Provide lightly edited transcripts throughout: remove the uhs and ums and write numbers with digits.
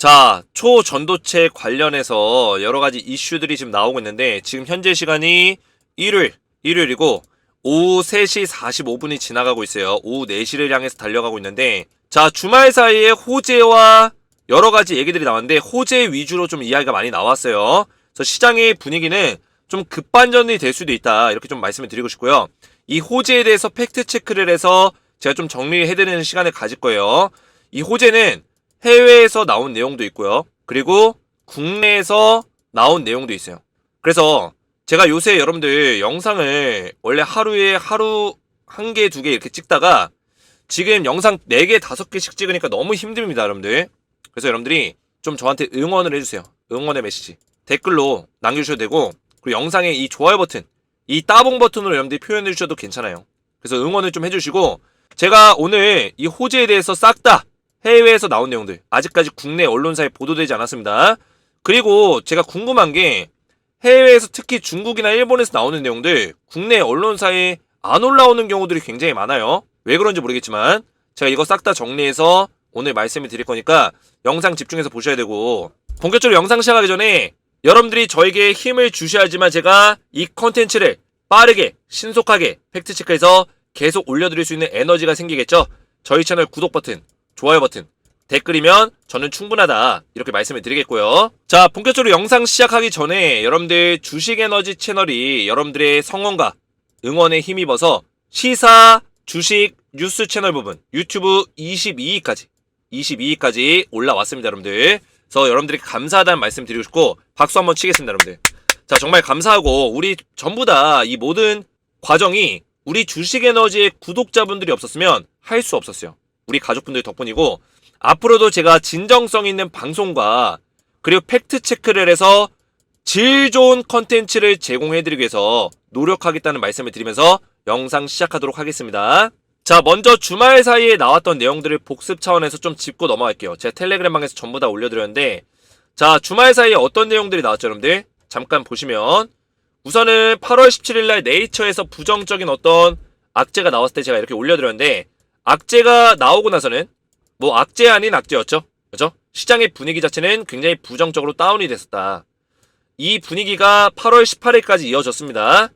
자, 초전도체 관련해서 여러 가지 이슈들이 지금 나오고 있는데, 지금 현재 시간이 일요일이고, 오후 3시 45분이 지나가고 있어요. 오후 4시를 향해서 달려가고 있는데, 자, 주말 사이에 호재와 여러 가지 얘기들이 나왔는데, 호재 위주로 좀 이야기가 많이 나왔어요. 그래서 시장의 분위기는 좀 급반전이 될 수도 있다. 이렇게 좀 말씀을 드리고 싶고요. 이 호재에 대해서 팩트체크를 해서 제가 좀 정리해드리는 시간을 가질 거예요. 이 호재는 해외에서 나온 내용도 있고요. 그리고 국내에서 나온 내용도 있어요. 그래서 제가 요새 여러분들 영상을 원래 하루에 하루 1개, 2개 이렇게 찍다가 지금 영상 4개, 5개씩 찍으니까 너무 힘듭니다, 여러분들. 그래서 여러분들이 좀 저한테 응원을 해주세요. 응원의 메시지. 댓글로 남겨주셔도 되고, 그리고 영상에 이 좋아요 버튼, 이 따봉 버튼으로 여러분들이 표현해주셔도 괜찮아요. 그래서 응원을 좀 해주시고, 제가 오늘 이 호재에 대해서 싹 다 해외에서 나온 내용들, 아직까지 국내 언론사에 보도되지 않았습니다. 그리고 제가 궁금한 게 해외에서 특히 중국이나 일본에서 나오는 내용들 국내 언론사에 안 올라오는 경우들이 굉장히 많아요. 왜 그런지 모르겠지만 제가 이거 싹 다 정리해서 오늘 말씀을 드릴 거니까 영상 집중해서 보셔야 되고, 본격적으로 영상 시작하기 전에 여러분들이 저에게 힘을 주셔야지만 제가 이 컨텐츠를 빠르게 신속하게 팩트체크해서 계속 올려드릴 수 있는 에너지가 생기겠죠. 저희 채널 구독 버튼, 좋아요 버튼, 댓글이면 저는 충분하다, 이렇게 말씀을 드리겠고요. 자, 본격적으로 영상 시작하기 전에 여러분들 주식에너지 채널이 여러분들의 성원과 응원에 힘입어서 시사, 주식, 뉴스 채널 부분 유튜브 22위까지 올라왔습니다, 여러분들. 그래서 여러분들이 감사하다는 말씀 드리고 싶고 박수 한번 치겠습니다, 여러분들. 자, 정말 감사하고, 우리 전부 다 이 모든 과정이 우리 주식에너지의 구독자분들이 없었으면 할 수 없었어요. 우리 가족분들 덕분이고, 앞으로도 제가 진정성 있는 방송과 그리고 팩트체크를 해서 질 좋은 컨텐츠를 제공해드리기 위해서 노력하겠다는 말씀을 드리면서 영상 시작하도록 하겠습니다. 자, 먼저 주말 사이에 나왔던 내용들을 복습 차원에서 좀 짚고 넘어갈게요. 제가 텔레그램 방에서 전부 다 올려드렸는데, 자, 주말 사이에 어떤 내용들이 나왔죠, 여러분들? 잠깐 보시면, 우선은 8월 17일날 네이처에서 부정적인 어떤 악재가 나왔을 때 제가 이렇게 올려드렸는데, 악재가 나오고 나서는 뭐 악재 아닌 악재였죠. 그죠? 시장의 분위기 자체는 굉장히 부정적으로 다운이 됐었다. 이 분위기가 8월 18일까지 이어졌습니다.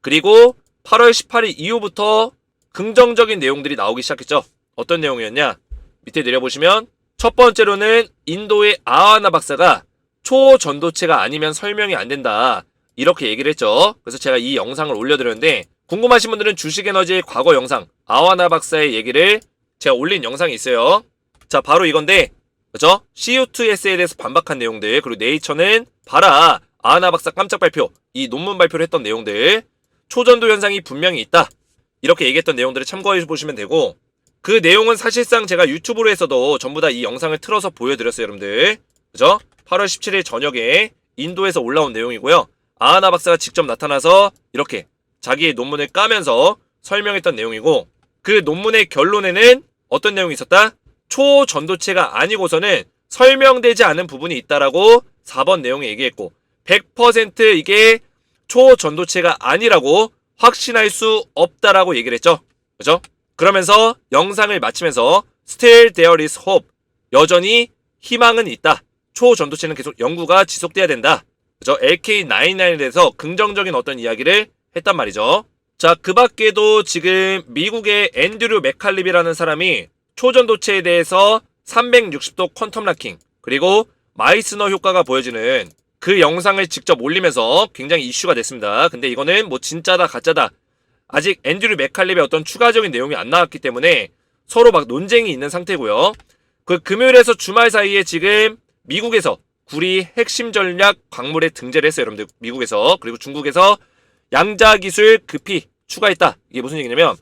그리고 8월 18일 이후부터 긍정적인 내용들이 나오기 시작했죠. 어떤 내용이었냐? 밑에 내려보시면 첫 번째로는 인도의 아하나 박사가 초전도체가 아니면 설명이 안 된다, 이렇게 얘기를 했죠. 그래서 제가 이 영상을 올려드렸는데, 궁금하신 분들은 주식에너지의 과거 영상 아하나 박사의 얘기를 제가 올린 영상이 있어요. 자, 바로 이건데, 그죠? CU2S에 대해서 반박한 내용들, 그리고 네이처는 봐라, 아하나 박사 깜짝 발표, 이 논문 발표를 했던 내용들, 초전도 현상이 분명히 있다, 이렇게 얘기했던 내용들을 참고해 보시면 되고, 그 내용은 사실상 제가 유튜브로 해서도 전부 다 이 영상을 틀어서 보여드렸어요, 여러분들. 그죠? 8월 17일 저녁에 인도에서 올라온 내용이고요. 아하나 박사가 직접 나타나서 이렇게 자기의 논문을 까면서 설명했던 내용이고, 그 논문의 결론에는 어떤 내용이 있었다? 초전도체가 아니고서는 설명되지 않은 부분이 있다라고 4번 내용에 얘기했고, 100% 이게 초전도체가 아니라고 확신할 수 없다라고 얘기를 했죠. 그죠? 그러면서 영상을 마치면서 Still there is hope, 여전히 희망은 있다, 초전도체는 계속 연구가 지속돼야 된다, 그죠? LK99에 대해서 긍정적인 어떤 이야기를 했단 말이죠. 자, 그 밖에도 지금 미국의 앤드류 맥칼립이라는 사람이 초전도체에 대해서 360도 퀀텀 락킹, 그리고 마이스너 효과가 보여지는 그 영상을 직접 올리면서 굉장히 이슈가 됐습니다. 근데 이거는 뭐 진짜다 가짜다, 아직 앤드류 맥칼립의 어떤 추가적인 내용이 안 나왔기 때문에 서로 막 논쟁이 있는 상태고요. 그 금요일에서 주말 사이에 지금 미국에서 구리 핵심 전략 광물에 등재를 했어요, 여러분들. 미국에서. 그리고 중국에서 양자 기술 급히 추가했다. 이게 무슨 얘기냐면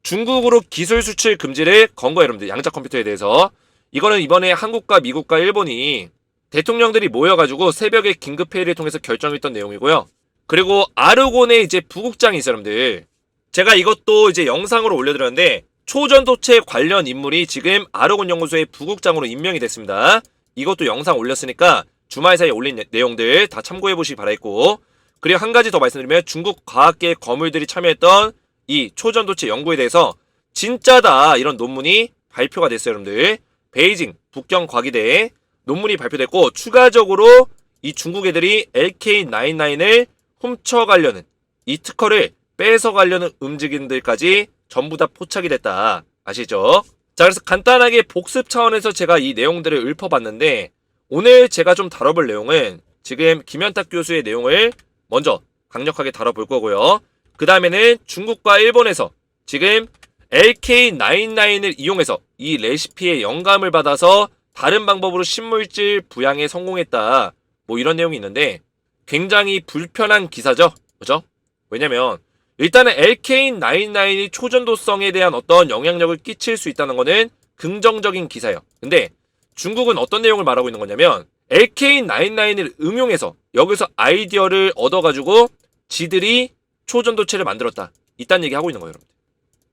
중국으로 기술 수출 금지를 건 거예요, 여러분들. 양자 컴퓨터에 대해서. 이거는 이번에 한국과 미국과 일본이 대통령들이 모여가지고 새벽에 긴급회의를 통해서 결정했던 내용이고요. 그리고 아르곤에 이제 부국장이 있어요, 여러분들. 제가 이것도 이제 영상으로 올려드렸는데, 초전도체 관련 인물이 지금 아르곤 연구소의 부국장으로 임명이 됐습니다. 이것도 영상 올렸으니까 주말 사이에 올린 내용들 다 참고해보시기 바라겠고, 그리고 한 가지 더 말씀드리면 중국 과학계 거물들이 참여했던 이 초전도체 연구에 대해서 진짜다, 이런 논문이 발표가 됐어요, 여러분들. 베이징 북경과기대에 논문이 발표됐고 추가적으로 이 중국 애들이 LK99을 훔쳐가려는 이 특허를 뺏어가려는 움직임들까지 전부 다 포착이 됐다. 아시죠? 자, 그래서 간단하게 복습 차원에서 제가 이 내용들을 읊어봤는데 오늘 제가 좀 다뤄볼 내용은 지금 김현탁 교수의 내용을 먼저 강력하게 다뤄볼 거고요. 그 다음에는 중국과 일본에서 지금 LK99을 이용해서 이 레시피의 영감을 받아서 다른 방법으로 신물질 부양에 성공했다. 뭐 이런 내용이 있는데 굉장히 불편한 기사죠. 그죠? 왜냐면 일단은 LK99이 초전도성에 대한 어떤 영향력을 끼칠 수 있다는 거는 긍정적인 기사예요. 근데 중국은 어떤 내용을 말하고 있는 거냐면 LK99을 응용해서 여기서 아이디어를 얻어가지고 지들이 초전도체를 만들었다. 이딴 얘기 하고 있는 거예요, 여러분.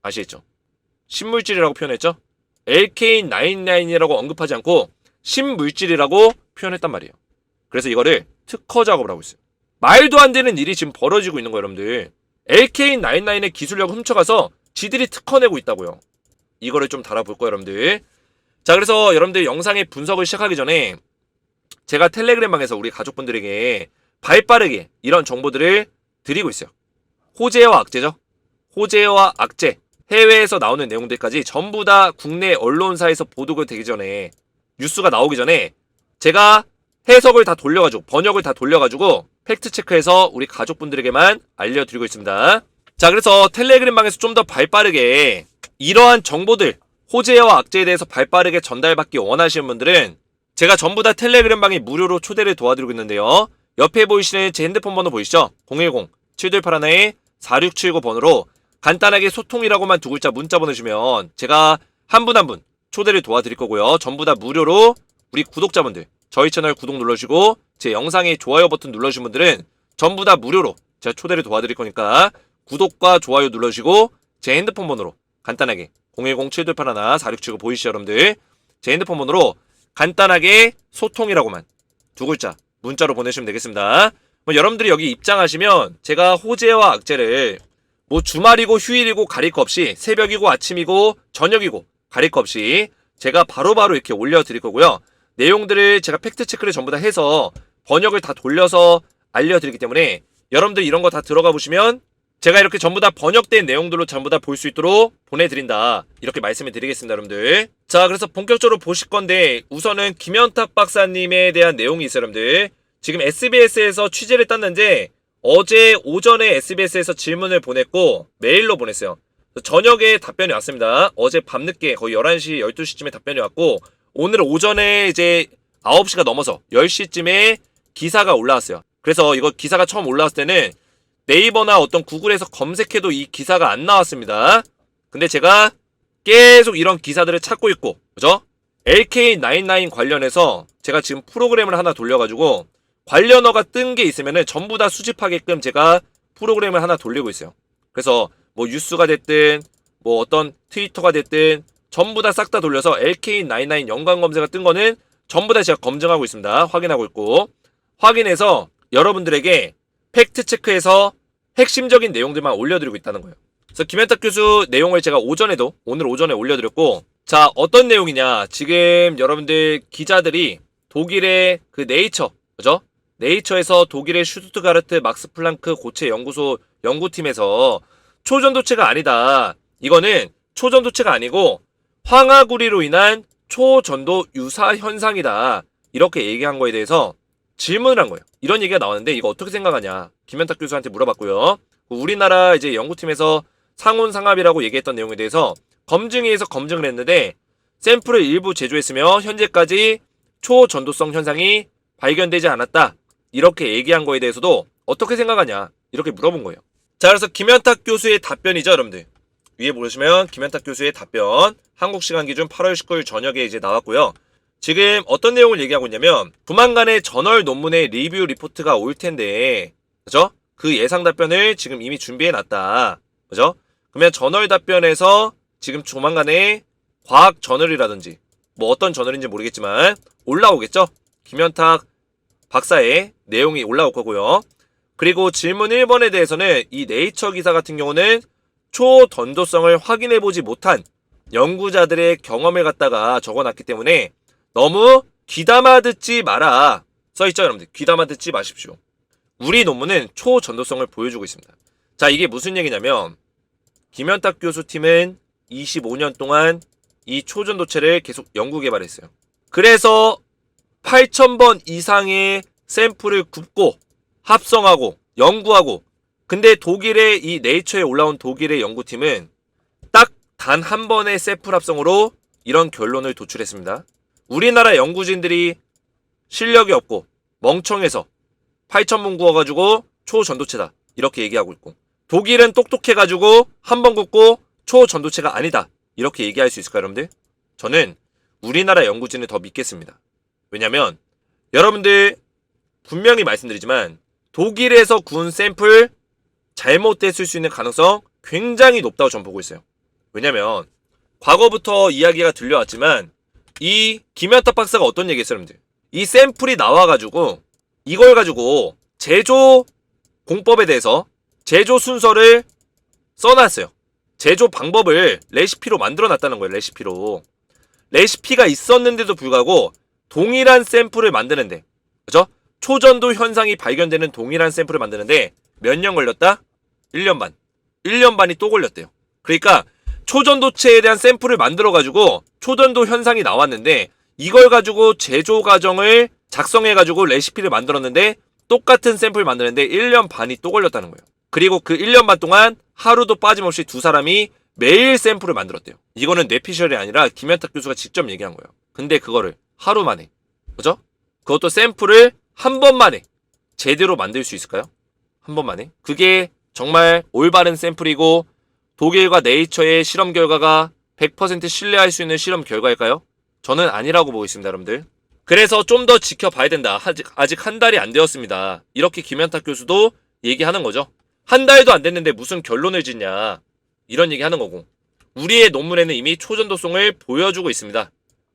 아시겠죠? 신물질이라고 표현했죠? LK99이라고 언급하지 않고 신물질이라고 표현했단 말이에요. 그래서 이거를 특허 작업을 하고 있어요. 말도 안 되는 일이 지금 벌어지고 있는 거예요, 여러분들. LK99의 기술력을 훔쳐가서 지들이 특허 내고 있다고요. 이거를 좀 달아볼 거예요, 여러분들. 자, 그래서 여러분들 영상의 분석을 시작하기 전에 제가 텔레그램 방에서 우리 가족분들에게 발빠르게 이런 정보들을 드리고 있어요. 호재와 악재죠. 호재와 악재, 해외에서 나오는 내용들까지 전부 다 국내 언론사에서 보도가 되기 전에 뉴스가 나오기 전에 제가 해석을 다 돌려가지고 번역을 다 돌려가지고 팩트체크해서 우리 가족분들에게만 알려드리고 있습니다. 자, 그래서 텔레그램 방에서 좀 더 발빠르게 이러한 정보들 호재와 악재에 대해서 발빠르게 전달받기 원하시는 분들은 제가 전부 다 텔레그램 방에 무료로 초대를 도와드리고 있는데요. 옆에 보이시는 제 핸드폰 번호 보이시죠? 010-7281-4679번으로 간단하게 소통이라고만 두 글자 문자 보내주시면 제가 한 분 한 분 초대를 도와드릴 거고요. 전부 다 무료로 우리 구독자분들 저희 채널 구독 눌러주시고 제 영상에 좋아요 버튼 눌러주신 분들은 전부 다 무료로 제가 초대를 도와드릴 거니까 구독과 좋아요 눌러주시고 제 핸드폰 번호로 간단하게 010-7281-4679 보이시죠, 여러분들? 제 핸드폰 번호로 간단하게 소통이라고만 두 글자 문자로 보내주시면 되겠습니다. 여러분들이 여기 입장하시면 제가 호재와 악재를 뭐 주말이고 휴일이고 가릴 거 없이 새벽이고 아침이고 저녁이고 가릴 거 없이 제가 바로바로 이렇게 올려드릴 거고요. 내용들을 제가 팩트체크를 전부 다 해서 번역을 다 돌려서 알려드리기 때문에 여러분들 이런 거 다 들어가 보시면 제가 이렇게 전부 다 번역된 내용들로 전부 다 볼 수 있도록 보내드린다. 이렇게 말씀을 드리겠습니다, 여러분들. 자, 그래서 본격적으로 보실 건데 우선은 김현탁 박사님에 대한 내용이 있어요, 여러분들. 지금 SBS에서 취재를 땄는데 어제 오전에 SBS에서 질문을 보냈고 메일로 보냈어요. 저녁에 답변이 왔습니다. 어제 밤늦게 거의 11시, 12시쯤에 답변이 왔고 오늘 오전에 이제 9시가 넘어서 10시쯤에 기사가 올라왔어요. 그래서 이거 기사가 처음 올라왔을 때는 네이버나 어떤 구글에서 검색해도 이 기사가 안 나왔습니다. 근데 제가 계속 이런 기사들을 찾고 있고, 그죠? LK99 관련해서 제가 지금 프로그램을 하나 돌려가지고 관련어가 뜬 게 있으면은 전부 다 수집하게끔 제가 프로그램을 하나 돌리고 있어요. 그래서 뭐 뉴스가 됐든 뭐 어떤 트위터가 됐든 전부 다 싹 다 돌려서 LK99 연관 검색가 뜬 거는 전부 다 제가 검증하고 있습니다. 확인하고 있고 확인해서 여러분들에게 팩트체크해서 핵심적인 내용들만 올려드리고 있다는 거예요. 그래서 김현탁 교수 내용을 제가 오늘 오전에 올려드렸고 자, 어떤 내용이냐. 지금 여러분들 기자들이 독일의 그 네이처, 그죠? 네이처에서 독일의 슈투트가르트 막스 플랑크 고체 연구소 연구팀에서 초전도체가 아니다. 이거는 초전도체가 아니고 황화구리로 인한 초전도 유사 현상이다. 이렇게 얘기한 거에 대해서 질문을 한 거예요. 이런 얘기가 나왔는데 이거 어떻게 생각하냐. 김현탁 교수한테 물어봤고요. 우리나라 이제 연구팀에서 상온상합이라고 얘기했던 내용에 대해서 검증위에서 검증을 했는데 샘플을 일부 제조했으며 현재까지 초전도성 현상이 발견되지 않았다. 이렇게 얘기한 거에 대해서도 어떻게 생각하냐. 이렇게 물어본 거예요. 자, 그래서 김현탁 교수의 답변이죠, 여러분들. 위에 보시면 김현탁 교수의 답변 한국 시간 기준 8월 19일 저녁에 이제 나왔고요. 지금 어떤 내용을 얘기하고 있냐면 조만간에 저널 논문의 리뷰 리포트가 올 텐데 그죠? 그 예상 답변을 지금 이미 준비해 놨다. 그죠? 그러면 저널 답변에서 지금 조만간에 과학 저널이라든지 뭐 어떤 저널인지 모르겠지만 올라오겠죠? 김현탁 박사의 내용이 올라올 거고요. 그리고 질문 1번에 대해서는 이 네이처 기사 같은 경우는 초던도성을 확인해보지 못한 연구자들의 경험을 갖다가 적어놨기 때문에 너무 귀담아 듣지 마라 써있죠 여러분들. 귀담아 듣지 마십시오. 우리 논문은 초전도성을 보여주고 있습니다. 자, 이게 무슨 얘기냐면 김현탁 교수 팀은 25년 동안 이 초전도체를 계속 연구 개발했어요. 그래서 8,000번 이상의 샘플을 굽고 합성하고 연구하고, 근데 독일의 이 네이처에 올라온 독일의 연구팀은 딱 단 한 번의 샘플 합성으로 이런 결론을 도출했습니다. 우리나라 연구진들이 실력이 없고 멍청해서 8,000번 구워가지고 초전도체다 이렇게 얘기하고 있고, 독일은 똑똑해가지고 한 번 굽고 초전도체가 아니다 이렇게 얘기할 수 있을까요 여러분들? 저는 우리나라 연구진을 더 믿겠습니다. 왜냐면 여러분들 분명히 말씀드리지만 독일에서 구운 샘플 잘못됐을 수 있는 가능성 굉장히 높다고 저는 보고 있어요. 왜냐면 과거부터 이야기가 들려왔지만 이 김현탁 박사가 어떤 얘기 했어요 여러분들? 이 샘플이 나와가지고 이걸 가지고 제조 공법에 대해서 제조 순서를 써놨어요. 제조 방법을 레시피로 만들어놨다는 거예요. 레시피가 있었는데도 불구하고 동일한 샘플을 만드는데, 그죠? 초전도 현상이 발견되는 동일한 샘플을 만드는데 몇 년 걸렸다? 1년 반. 1년 반이 또 걸렸대요. 그러니까 초전도체에 대한 샘플을 만들어가지고 초전도 현상이 나왔는데 이걸 가지고 제조 과정을 작성해가지고 레시피를 만들었는데 똑같은 샘플 만드는데 1년 반이 또 걸렸다는 거예요. 그리고 그 1년 반 동안 하루도 빠짐없이 두 사람이 매일 샘플을 만들었대요. 이거는 뇌피셜이 아니라 김현탁 교수가 직접 얘기한 거예요. 근데 그거를 하루 만에, 그죠? 그것도 샘플을 한 번 만에 제대로 만들 수 있을까요? 한 번 만에? 그게 정말 올바른 샘플이고 독일과 네이처의 실험 결과가 100% 신뢰할 수 있는 실험 결과일까요? 저는 아니라고 보고 있습니다, 여러분들. 그래서 좀 더 지켜봐야 된다. 아직 한 달이 안 되었습니다. 이렇게 김현탁 교수도 얘기하는 거죠. 한 달도 안 됐는데 무슨 결론을 짓냐, 이런 얘기 하는 거고, 우리의 논문에는 이미 초전도성을 보여주고 있습니다.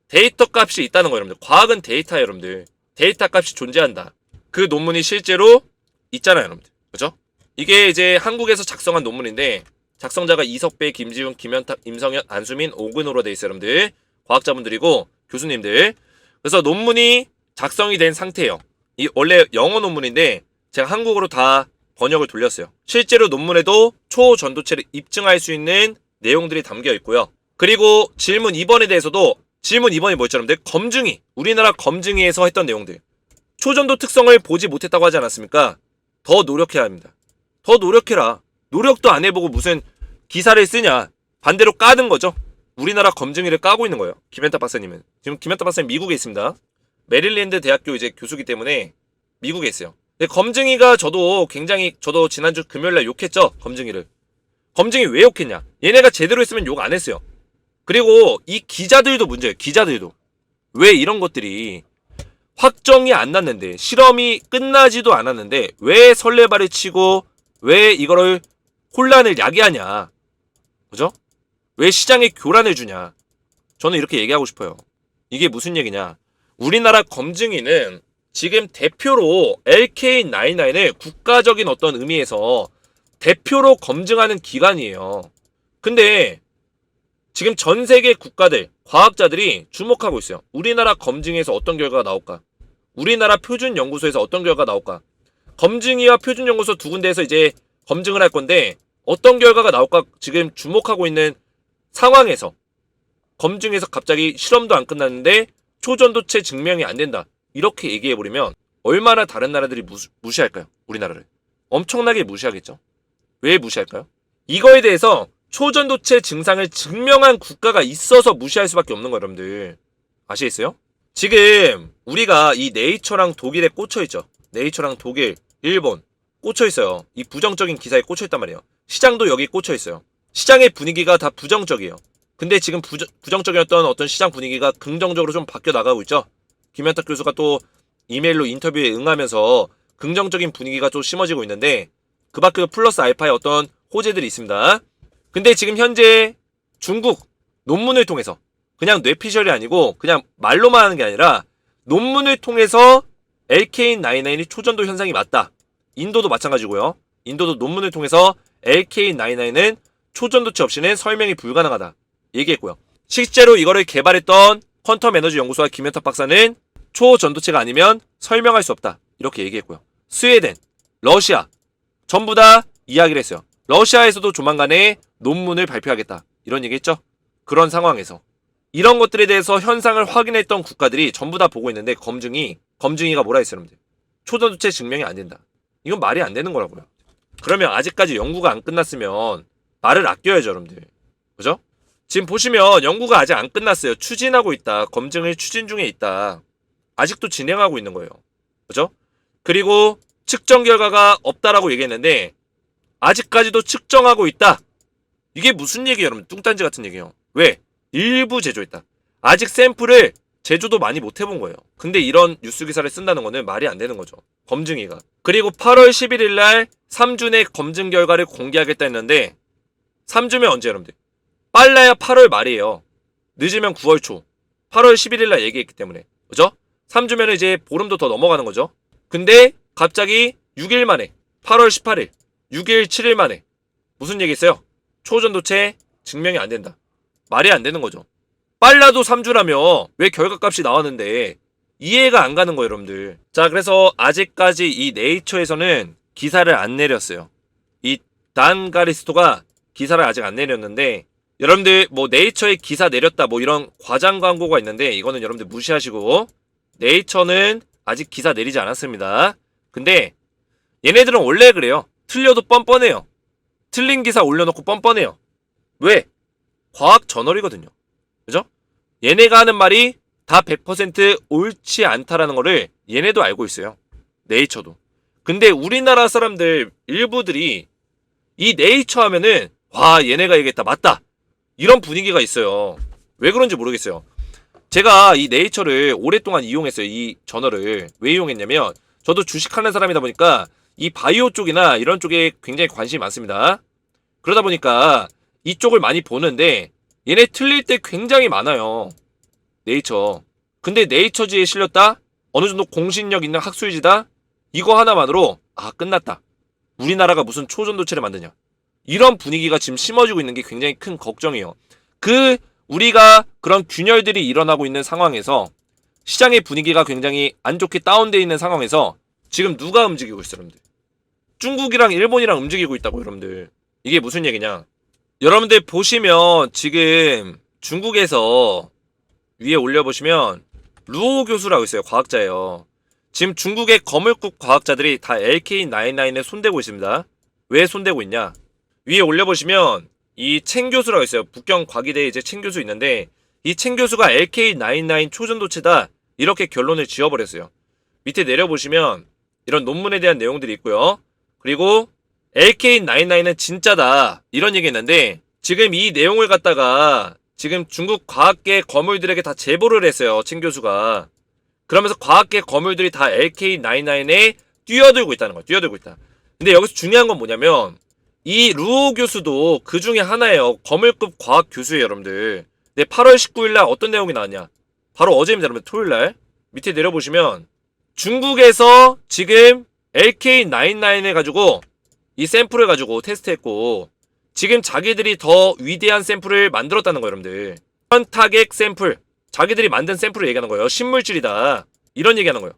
데이터 값이 있다는 거예요, 여러분들. 과학은 데이터예요, 여러분들. 데이터 값이 존재한다. 그 논문이 실제로 있잖아요, 여러분들. 그죠? 이게 이제 한국에서 작성한 논문인데 작성자가 이석배, 김지훈, 김현탁, 임성현, 안수민, 오근호로 돼 있어요, 여러분들. 과학자분들이고 교수님들. 그래서 논문이 작성이 된 상태예요. 이 원래 영어 논문인데 제가 한국어로 다 번역을 돌렸어요. 실제로 논문에도 초전도체를 입증할 수 있는 내용들이 담겨 있고요. 그리고 질문 2번에 대해서도, 질문 2번이 뭐였죠, 여러분들? 검증이, 우리나라 검증위에서 했던 내용들. 초전도 특성을 보지 못했다고 하지 않았습니까? 더 노력해야 합니다. 더 노력해라. 노력도 안 해보고 무슨 기사를 쓰냐. 반대로 까는 거죠. 우리나라 검증위를 까고 있는 거예요. 김현탁 박사님은. 지금 김현탁 박사님 미국에 있습니다. 메릴랜드 대학교 이제 교수기 때문에 미국에 있어요. 근데 검증위가 저도 지난주 금요일날 욕했죠. 검증위를. 검증위 왜 욕했냐. 얘네가 제대로 했으면 욕 안 했어요. 그리고 이 기자들도 문제예요. 기자들도. 왜 이런 것들이 확정이 안 났는데, 실험이 끝나지도 않았는데 왜 설레발을 치고 왜 이거를 혼란을 야기하냐. 그죠? 왜 시장에 교란을 주냐. 저는 이렇게 얘기하고 싶어요. 이게 무슨 얘기냐. 우리나라 검증위는 지금 대표로 LK99을 국가적인 어떤 의미에서 대표로 검증하는 기관이에요. 근데 지금 전 세계 국가들, 과학자들이 주목하고 있어요. 우리나라 검증에서 어떤 결과가 나올까? 우리나라 표준연구소에서 어떤 결과가 나올까? 검증위와 표준연구소 두 군데에서 이제 검증을 할 건데 어떤 결과가 나올까 지금 주목하고 있는 상황에서 검증에서 갑자기 실험도 안 끝났는데 초전도체 증명이 안 된다. 이렇게 얘기해버리면 얼마나 다른 나라들이 무시할까요? 우리나라를. 엄청나게 무시하겠죠. 왜 무시할까요? 이거에 대해서 초전도체 증상을 증명한 국가가 있어서 무시할 수밖에 없는 거예요, 여러분들. 아시겠어요? 지금 우리가 이 네이처랑 독일에 꽂혀있죠. 네이처랑 독일, 일본 꽂혀있어요. 이 부정적인 기사에 꽂혀있단 말이에요. 시장도 여기 꽂혀있어요. 시장의 분위기가 다 부정적이에요. 근데 지금 부정적이었던 어떤 시장 분위기가 긍정적으로 좀 바뀌어 나가고 있죠. 김현탁 교수가 또 이메일로 인터뷰에 응하면서 긍정적인 분위기가 좀 심어지고 있는데 그 밖에도 플러스 알파의 어떤 호재들이 있습니다. 근데 지금 현재 중국 논문을 통해서, 그냥 뇌피셜이 아니고 그냥 말로만 하는 게 아니라 논문을 통해서 LK99이 초전도 현상이 맞다. 인도도 마찬가지고요. 인도도 논문을 통해서 LK99은 초전도체 없이는 설명이 불가능하다 얘기했고요. 실제로 이거를 개발했던 퀀텀 에너지 연구소와 김현탁 박사는 초전도체가 아니면 설명할 수 없다. 이렇게 얘기했고요. 스웨덴, 러시아 전부 다 이야기를 했어요. 러시아에서도 조만간에 논문을 발표하겠다. 이런 얘기 했죠. 그런 상황에서 이런 것들에 대해서 현상을 확인했던 국가들이 전부 다 보고 있는데 검증이가 뭐라 했어요, 여러분들? 초전도체 증명이 안 된다. 이건 말이 안 되는 거라고요. 그러면 아직까지 연구가 안 끝났으면 말을 아껴야죠, 여러분들. 그죠? 지금 보시면 연구가 아직 안 끝났어요. 추진하고 있다. 검증을 추진 중에 있다. 아직도 진행하고 있는 거예요. 그죠? 그리고 측정 결과가 없다라고 얘기했는데 아직까지도 측정하고 있다. 이게 무슨 얘기예요, 여러분? 뚱딴지 같은 얘기예요. 왜? 일부 제조했다. 아직 샘플을 제조도 많이 못 해본 거예요. 근데 이런 뉴스 기사를 쓴다는 거는 말이 안 되는 거죠. 검증이가. 그리고 8월 11일 날 3주 내 검증 결과를 공개하겠다 했는데 3주면 언제 여러분들? 빨라야 8월 말이에요. 늦으면 9월 초. 8월 11일 날 얘기했기 때문에. 그죠? 3주면 이제 보름도 더 넘어가는 거죠. 근데 갑자기 6일 만에 8월 18일 6일 7일 만에 무슨 얘기 했어요? 초전도체 증명이 안 된다. 말이 안 되는 거죠. 빨라도 3주라며 왜 결과값이 나왔는데 이해가 안 가는 거예요, 여러분들. 자, 그래서 아직까지 이 네이처에서는 기사를 안 내렸어요. 이 단 가리스토가 기사를 아직 안 내렸는데 여러분들 뭐 네이처에 기사 내렸다 뭐 이런 과장 광고가 있는데 이거는 여러분들 무시하시고 네이처는 아직 기사 내리지 않았습니다. 근데 얘네들은 원래 그래요. 틀려도 뻔뻔해요. 틀린 기사 올려놓고 뻔뻔해요. 왜? 과학 저널이거든요. 그죠? 얘네가 하는 말이 다 100% 옳지 않다라는 거를 얘네도 알고 있어요. 네이처도. 근데 우리나라 사람들 일부들이 이 네이처 하면은 와 얘네가 얘기했다 맞다 이런 분위기가 있어요. 왜 그런지 모르겠어요. 제가 이 네이처를 오랫동안 이용했어요. 이 저널을 왜 이용했냐면 저도 주식하는 사람이다 보니까 이 바이오 쪽이나 이런 쪽에 굉장히 관심이 많습니다. 그러다 보니까 이쪽을 많이 보는데 얘네 틀릴 때 굉장히 많아요. 네이처. 근데 네이처지에 실렸다? 어느 정도 공신력 있는 학술지다? 이거 하나만으로 아 끝났다. 우리나라가 무슨 초전도체를 만드냐. 이런 분위기가 지금 심어지고 있는 게 굉장히 큰 걱정이에요. 우리가 그런 균열들이 일어나고 있는 상황에서 시장의 분위기가 굉장히 안 좋게 다운되어 있는 상황에서 지금 누가 움직이고 있어요, 여러분들? 중국이랑 일본이랑 움직이고 있다고, 여러분들. 이게 무슨 얘기냐? 여러분들 보시면 지금 중국에서 위에 올려보시면 루오 교수라고 있어요. 과학자예요. 지금 중국의 거물급 과학자들이 다 LK99에 손대고 있습니다. 왜 손대고 있냐? 위에 올려보시면 이 첸 교수라고 있어요. 북경 과기대에 이제 첸 교수 있는데 이 첸 교수가 LK99 초전도체다 이렇게 결론을 지어버렸어요. 밑에 내려보시면 이런 논문에 대한 내용들이 있고요. 그리고 LK99은 진짜다 이런 얘기 했는데 지금 이 내용을 갖다가 지금 중국 과학계 거물들에게 다 제보를 했어요. 첸 교수가. 그러면서 과학계 거물들이 다 LK99에 뛰어들고 있다는 거예요. 뛰어들고 있다. 근데 여기서 중요한 건 뭐냐면 이 루오 교수도 그 중에 하나예요. 거물급 과학 교수예요, 여러분들. 근데 8월 19일 날 어떤 내용이 나왔냐? 바로 어제입니다, 여러분. 토요일 날. 밑에 내려보시면 중국에서 지금 LK99을 가지고 이 샘플을 가지고 테스트했고 지금 자기들이 더 위대한 샘플을 만들었다는 거예요, 여러분들. 타겟 샘플. 자기들이 만든 샘플을 얘기하는 거예요. 신물질이다. 이런 얘기하는 거예요.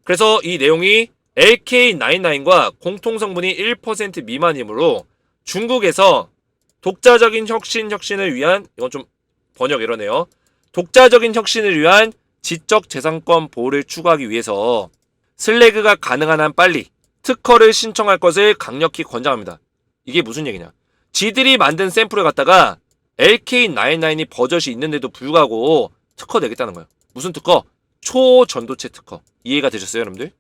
그래서 이 내용이 LK99과 공통성분이 1% 미만이므로 중국에서 독자적인 혁신을 위한 이건 좀 번역 이러네요. 독자적인 혁신을 위한 지적재산권 보호를 추구하기 위해서 슬래그가 가능한 한 빨리 특허를 신청할 것을 강력히 권장합니다. 이게 무슨 얘기냐? 지들이 만든 샘플을 갖다가 LK99이 버젓이 있는데도 불구하고 특허 내겠다는 거예요. 무슨 특허? 초전도체 특허. 이해가 되셨어요, 여러분들?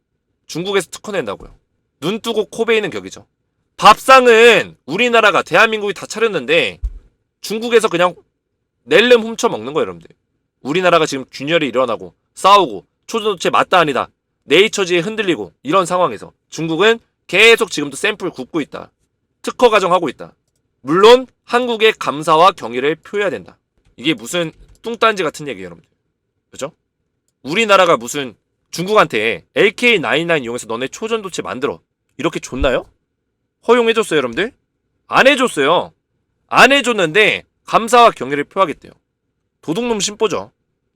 중국에서 특허 낸다고요. 눈 뜨고 코 베이는 격이죠. 밥상은 우리나라가 대한민국이 다 차렸는데 중국에서 그냥 낼름 훔쳐 먹는 거예요, 여러분들. 우리나라가 지금 균열이 일어나고 싸우고 초전도체 맞다 아니다. 네이처지에 흔들리고 이런 상황에서 중국은 계속 지금도 샘플 굽고 있다. 특허 가정하고 있다. 물론 한국의 감사와 경의를 표해야 된다. 이게 무슨 뚱딴지 같은 얘기예요, 여러분들. 그죠? 우리나라가 무슨 중국한테 LK99 이용해서 너네 초전도체 만들어 이렇게 줬나요? 허용해줬어요, 여러분들? 안 해줬어요. 안 해줬는데 감사와 경의를 표하겠대요. 도둑놈 심보죠.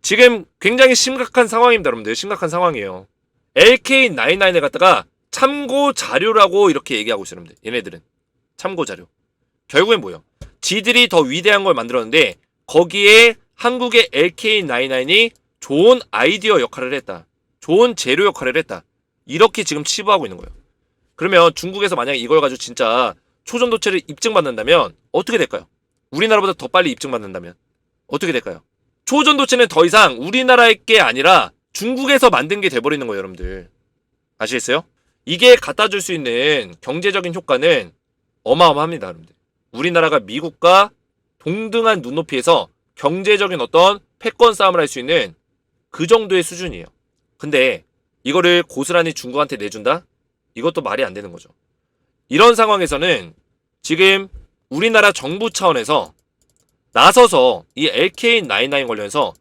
지금 굉장히 심각한 상황입니다, 여러분들. 심각한 상황이에요. LK99을 갖다가 참고 자료라고 이렇게 얘기하고 있어요, 여러분들. 얘네들은 참고 자료. 결국엔 뭐예요? 지들이 더 위대한 걸 만들었는데 거기에 한국의 LK99이 좋은 아이디어 역할을 했다. 좋은 재료 역할을 했다. 이렇게 지금 치부하고 있는 거예요. 그러면 중국에서 만약에 이걸 가지고 진짜 초전도체를 입증받는다면 어떻게 될까요? 우리나라보다 더 빨리 입증받는다면 어떻게 될까요? 초전도체는 더 이상 우리나라의 게 아니라 중국에서 만든 게 돼버리는 거예요, 여러분들. 아시겠어요? 이게 갖다 줄 수 있는 경제적인 효과는 어마어마합니다, 여러분들. 우리나라가 미국과 동등한 눈높이에서 경제적인 어떤 패권 싸움을 할 수 있는 그 정도의 수준이에요. 근데 이거를 고스란히 중국한테 내준다? 이것도 말이 안 되는 거죠. 이런 상황에서는 지금 우리나라 정부 차원에서 나서서 이 LK99 관련해서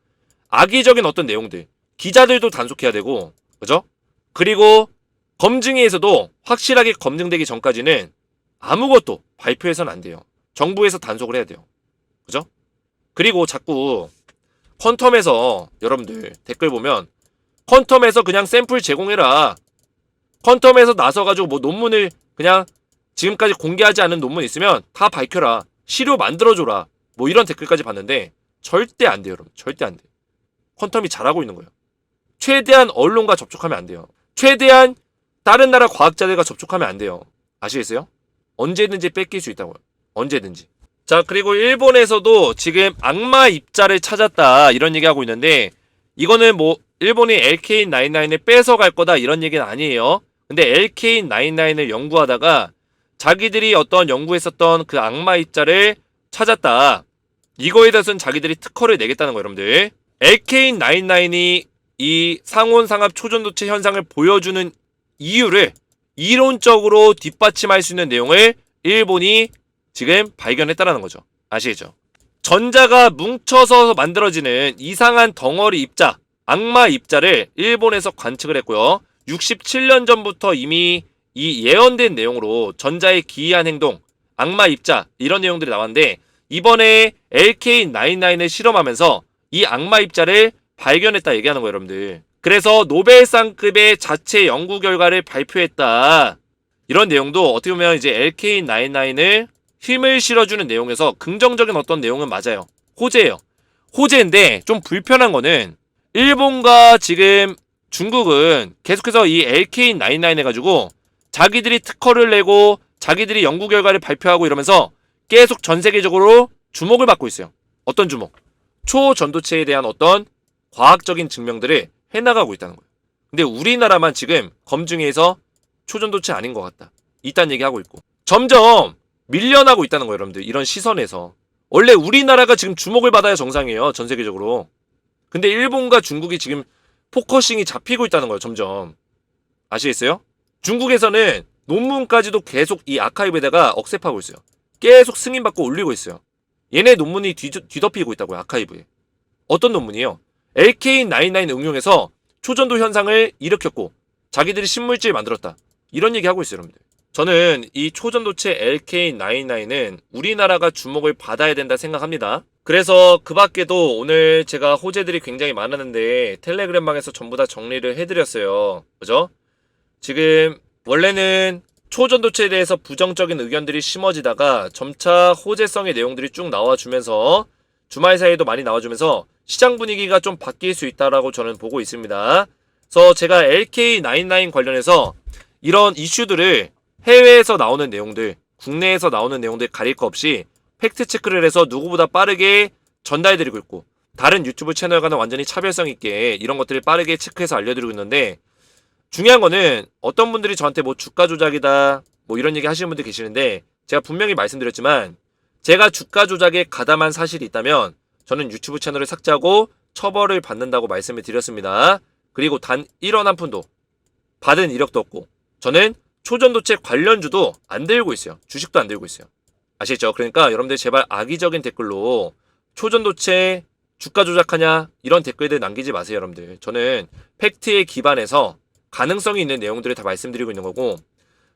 악의적인 어떤 내용들, 기자들도 단속해야 되고, 그죠? 그리고 검증위에서도 확실하게 검증되기 전까지는 아무것도 발표해서는 안 돼요. 정부에서 단속을 해야 돼요. 그죠? 그리고 자꾸 퀀텀에서 여러분들 댓글 보면 퀀텀에서 그냥 샘플 제공해라. 퀀텀에서 나서가지고 뭐 논문을 그냥 지금까지 공개하지 않은 논문 있으면 다 밝혀라. 시료 만들어줘라. 뭐 이런 댓글까지 봤는데 절대 안 돼요, 여러분. 절대 안 돼요. 퀀텀이 잘하고 있는 거예요. 최대한 언론과 접촉하면 안 돼요. 최대한 다른 나라 과학자들과 접촉하면 안 돼요. 아시겠어요? 언제든지 뺏길 수 있다고요. 언제든지. 자, 그리고 일본에서도 지금 악마 입자를 찾았다 이런 얘기하고 있는데 이거는 뭐 일본이 LK99을 뺏어갈 거다 이런 얘기는 아니에요. 근데 LK99을 연구하다가 자기들이 어떤 연구했었던 그 악마 입자를 찾았다. 이거에 대해서는 자기들이 특허를 내겠다는 거예요, 여러분들. LK99이 이 상온상합 초전도체 현상을 보여주는 이유를 이론적으로 뒷받침할 수 있는 내용을 일본이 지금 발견했다라는 거죠. 아시겠죠? 전자가 뭉쳐서 만들어지는 이상한 덩어리 입자, 악마 입자를 일본에서 관측을 했고요. 67년 전부터 이미 이 예언된 내용으로 전자의 기이한 행동, 악마 입자 이런 내용들이 나왔는데 이번에 LK99을 실험하면서 이 악마 입자를 발견했다 얘기하는 거예요, 여러분들. 그래서 노벨상급의 자체 연구 결과를 발표했다. 이런 내용도 어떻게 보면 이제 LK99을 힘을 실어주는 내용에서 긍정적인 어떤 내용은 맞아요. 호재예요. 호재인데 좀 불편한 거는 일본과 지금 중국은 계속해서 이 LK99 해가지고 자기들이 특허를 내고 자기들이 연구 결과를 발표하고 이러면서 계속 전 세계적으로 주목을 받고 있어요. 어떤 주목? 초전도체에 대한 어떤 과학적인 증명들을 해나가고 있다는 거예요. 근데 우리나라만 지금 검증위에서 초전도체 아닌 것 같다. 이딴 얘기하고 있고 점점 밀려나고 있다는 거예요, 여러분들. 이런 시선에서. 원래 우리나라가 지금 주목을 받아야 정상이에요, 전 세계적으로. 근데 일본과 중국이 지금 포커싱이 잡히고 있다는 거예요, 점점. 아시겠어요? 중국에서는 논문까지도 계속 이 아카이브에다가 억셉하고 있어요. 계속 승인받고 올리고 있어요. 얘네 논문이 뒤덮이고 있다고요, 아카이브에. 어떤 논문이에요? LK99 응용해서 초전도 현상을 일으켰고 자기들이 신물질 만들었다. 이런 얘기 하고 있어요, 여러분들. 저는 이 초전도체 LK99은 우리나라가 주목을 받아야 된다 생각합니다. 그래서 그 밖에도 오늘 제가 호재들이 굉장히 많았는데 텔레그램방에서 전부 다 정리를 해드렸어요. 그죠? 지금 원래는 초전도체에 대해서 부정적인 의견들이 심어지다가 점차 호재성의 내용들이 쭉 나와주면서 주말 사이에도 많이 나와주면서 시장 분위기가 좀 바뀔 수 있다라고 저는 보고 있습니다. 그래서 제가 LK99 관련해서 이런 이슈들을 해외에서 나오는 내용들, 국내에서 나오는 내용들 가릴 거 없이 팩트체크를 해서 누구보다 빠르게 전달해드리고 있고 다른 유튜브 채널과는 완전히 차별성 있게 이런 것들을 빠르게 체크해서 알려드리고 있는데 중요한 거는 어떤 분들이 저한테 뭐 주가 조작이다 뭐 이런 얘기 하시는 분들 계시는데 제가 분명히 말씀드렸지만 제가 주가 조작에 가담한 사실이 있다면 저는 유튜브 채널을 삭제하고 처벌을 받는다고 말씀을 드렸습니다. 그리고 단 1원 한 푼도 받은 이력도 없고 저는 초전도체 관련주도 안 들고 있어요. 주식도 안 들고 있어요. 아시겠죠? 그러니까 여러분들 제발 악의적인 댓글로 초전도체 주가 조작하냐 이런 댓글들 남기지 마세요, 여러분들. 저는 팩트에 기반해서 가능성이 있는 내용들을 다 말씀드리고 있는 거고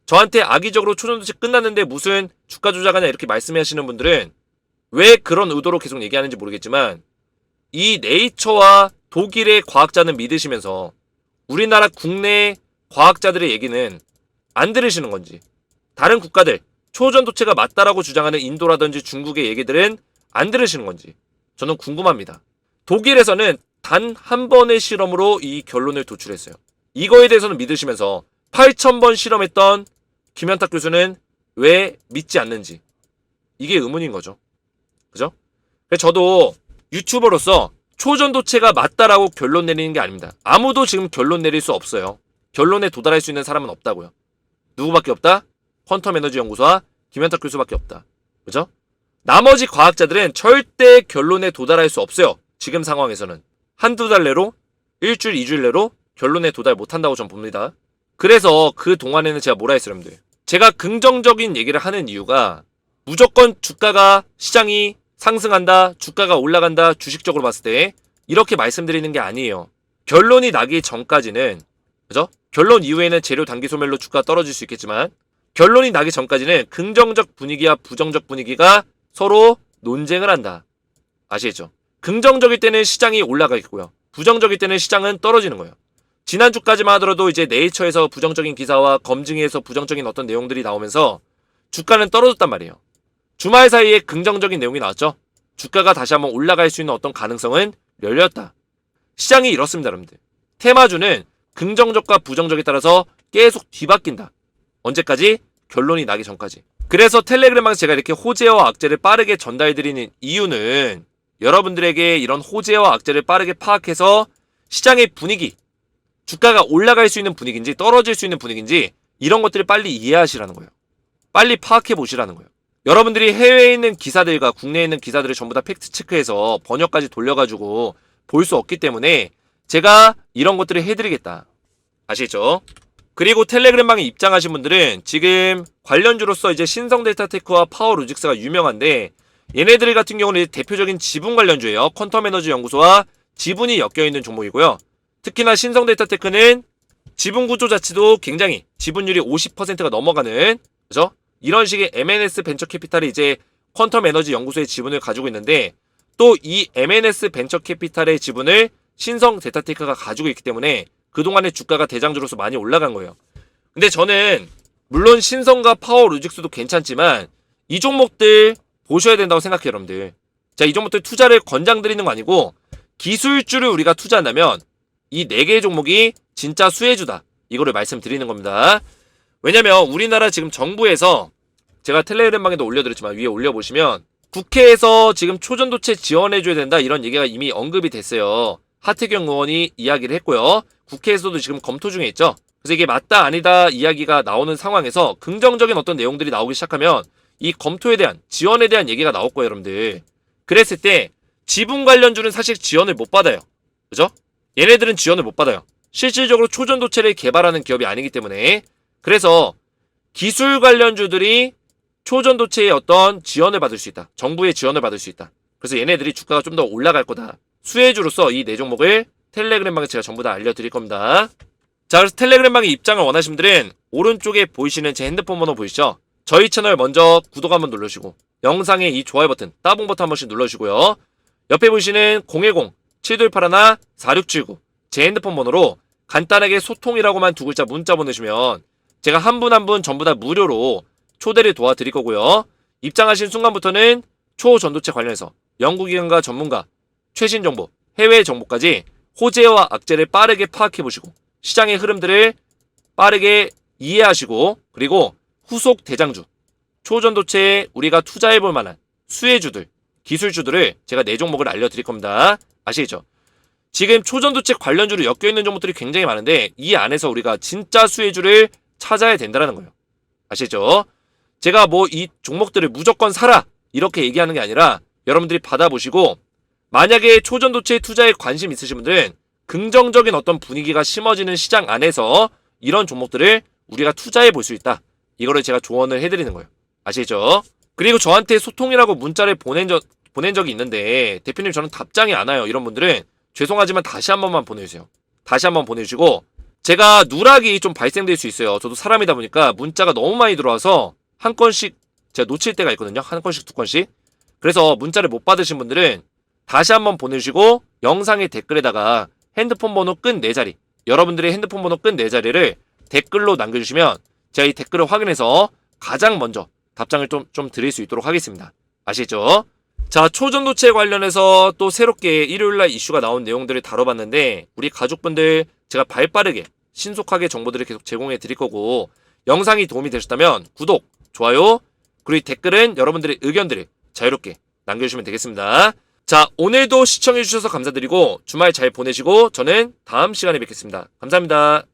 저한테 악의적으로 초전도체 끝났는데 무슨 주가 조작하냐 이렇게 말씀하시는 분들은 왜 그런 의도로 계속 얘기하는지 모르겠지만 이 네이처와 독일의 과학자는 믿으시면서 우리나라 국내 과학자들의 얘기는 안 들으시는 건지, 다른 국가들 초전도체가 맞다라고 주장하는 인도라든지 중국의 얘기들은 안 들으시는 건지 저는 궁금합니다. 독일에서는 단 한 번의 실험으로 이 결론을 도출했어요. 이거에 대해서는 믿으시면서 8,000번 실험했던 김현탁 교수는 왜 믿지 않는지, 이게 의문인 거죠. 그죠? 그래서 저도 유튜버로서 초전도체가 맞다라고 결론 내리는 게 아닙니다. 아무도 지금 결론 내릴 수 없어요. 결론에 도달할 수 있는 사람은 없다고요. 누구밖에 없다? 퀀텀 에너지 연구소와 김현탁 교수밖에 없다. 그죠? 나머지 과학자들은 절대 결론에 도달할 수 없어요. 지금 상황에서는. 한두 달 내로, 일주일, 이주일 내로 결론에 도달 못한다고 전 봅니다. 그래서 그 동안에는 제가 뭐라 했어요, 여러분들. 제가 긍정적인 얘기를 하는 이유가 무조건 주가가, 시장이 상승한다, 주가가 올라간다, 주식적으로 봤을 때 이렇게 말씀드리는 게 아니에요. 결론이 나기 전까지는, 그죠? 결론 이후에는 재료 단기 소멸로 주가가 떨어질 수 있겠지만 결론이 나기 전까지는 긍정적 분위기와 부정적 분위기가 서로 논쟁을 한다. 아시겠죠? 긍정적일 때는 시장이 올라가겠고요. 부정적일 때는 시장은 떨어지는 거예요. 지난주까지만 하더라도 이제 네이처에서 부정적인 기사와 검증에서 부정적인 어떤 내용들이 나오면서 주가는 떨어졌단 말이에요. 주말 사이에 긍정적인 내용이 나왔죠. 주가가 다시 한번 올라갈 수 있는 어떤 가능성은 열렸다. 시장이 이렇습니다, 여러분들. 테마주는 긍정적과 부정적에 따라서 계속 뒤바뀐다. 언제까지? 결론이 나기 전까지. 그래서 텔레그램방에서 제가 이렇게 호재와 악재를 빠르게 전달드리는 이유는 여러분들에게 이런 호재와 악재를 빠르게 파악해서 시장의 분위기, 주가가 올라갈 수 있는 분위기인지 떨어질 수 있는 분위기인지 이런 것들을 빨리 이해하시라는 거예요. 빨리 파악해 보시라는 거예요. 여러분들이 해외에 있는 기사들과 국내에 있는 기사들을 전부 다 팩트 체크해서 번역까지 돌려가지고 볼 수 없기 때문에 제가 이런 것들을 해드리겠다. 아시겠죠? 그리고 텔레그램방에 입장하신 분들은 지금 관련주로서 이제 신성데이터테크와 파워로직스가 유명한데 얘네들 같은 경우는 대표적인 지분 관련주예요. 퀀텀 에너지 연구소와 지분이 엮여있는 종목이고요. 특히나 신성데이터테크는 지분 구조 자체도 굉장히 지분율이 50%가 넘어가는, 그죠? 이런 식의 MNS 벤처캐피탈이 이제 퀀텀 에너지 연구소의 지분을 가지고 있는데 또 이 MNS 벤처캐피탈의 지분을 신성데이터테크가 가지고 있기 때문에 그동안의 주가가 대장주로서 많이 올라간 거예요. 근데 저는 물론 신성과 파워로직스도 괜찮지만 이 종목들 보셔야 된다고 생각해요, 여러분들. 자, 이 종목들 투자를 권장드리는 거 아니고 기술주를 우리가 투자한다면 이 4개의 종목이 진짜 수혜주다. 이거를 말씀드리는 겁니다. 왜냐면 우리나라 지금 정부에서 제가 텔레그램방에도 올려드렸지만 위에 올려보시면 국회에서 지금 초전도체 지원해줘야 된다 이런 얘기가 이미 언급이 됐어요. 하태경 의원이 이야기를 했고요. 국회에서도 지금 검토 중에 있죠. 그래서 이게 맞다 아니다 이야기가 나오는 상황에서 긍정적인 어떤 내용들이 나오기 시작하면 이 검토에 대한 지원에 대한 얘기가 나올 거예요, 여러분들. 그랬을 때 지분 관련주는 사실 지원을 못 받아요. 그죠? 얘네들은 지원을 못 받아요. 실질적으로 초전도체를 개발하는 기업이 아니기 때문에. 그래서 기술 관련주들이 초전도체의 어떤 지원을 받을 수 있다. 정부의 지원을 받을 수 있다. 그래서 얘네들이 주가가 좀 더 올라갈 거다. 수혜주로서 이 4종목을 텔레그램방에 제가 전부 다 알려드릴 겁니다. 자, 그래서 텔레그램방에 입장을 원하시는 분들은 오른쪽에 보이시는 제 핸드폰 번호 보이시죠? 저희 채널 먼저 구독 한번 눌러주시고 영상에 이 좋아요 버튼, 따봉 버튼 한 번씩 눌러주시고요. 옆에 보이시는 010-7281-4679 제 핸드폰 번호로 간단하게 소통이라고만 2글자 문자 보내주시면 제가 한 분 한 분 전부 다 무료로 초대를 도와드릴 거고요. 입장하신 순간부터는 초전도체 관련해서 연구기관과 전문가, 최신 정보, 해외 정보까지 호재와 악재를 빠르게 파악해보시고 시장의 흐름들을 빠르게 이해하시고 그리고 후속 대장주, 초전도체에 우리가 투자해볼 만한 수혜주들, 기술주들을 제가 4종목을 알려드릴 겁니다. 아시겠죠? 지금 초전도체 관련주로 엮여있는 종목들이 굉장히 많은데 이 안에서 우리가 진짜 수혜주를 찾아야 된다는 거예요. 아시겠죠? 제가 뭐 이 종목들을 무조건 사라 이렇게 얘기하는 게 아니라 여러분들이 받아보시고 만약에 초전도체에 투자에 관심 있으신 분들은 긍정적인 어떤 분위기가 심어지는 시장 안에서 이런 종목들을 우리가 투자해 볼 수 있다. 이거를 제가 조언을 해드리는 거예요. 아시죠? 그리고 저한테 소통이라고 문자를 보낸 적이 있는데 대표님 저는 답장이 안 와요. 이런 분들은 죄송하지만 다시 한 번만 보내주세요. 다시 한 번 보내주시고 제가 누락이 좀 발생될 수 있어요. 저도 사람이다 보니까 문자가 너무 많이 들어와서 한 건씩 제가 놓칠 때가 있거든요. 한 건씩 2건씩. 그래서 문자를 못 받으신 분들은 다시 한번 보내주시고 영상의 댓글에다가 핸드폰 번호 끝 4자리, 여러분들의 핸드폰 번호 끝 4자리를 댓글로 남겨주시면 제가 이 댓글을 확인해서 가장 먼저 답장을 좀 드릴 수 있도록 하겠습니다. 아시겠죠? 자, 초전도체 관련해서 또 새롭게 일요일날 이슈가 나온 내용들을 다뤄봤는데 우리 가족분들 제가 발빠르게 신속하게 정보들을 계속 제공해 드릴 거고, 영상이 도움이 되셨다면 구독, 좋아요, 그리고 댓글은 여러분들의 의견들을 자유롭게 남겨주시면 되겠습니다. 자, 오늘도 시청해주셔서 감사드리고 주말 잘 보내시고 저는 다음 시간에 뵙겠습니다. 감사합니다.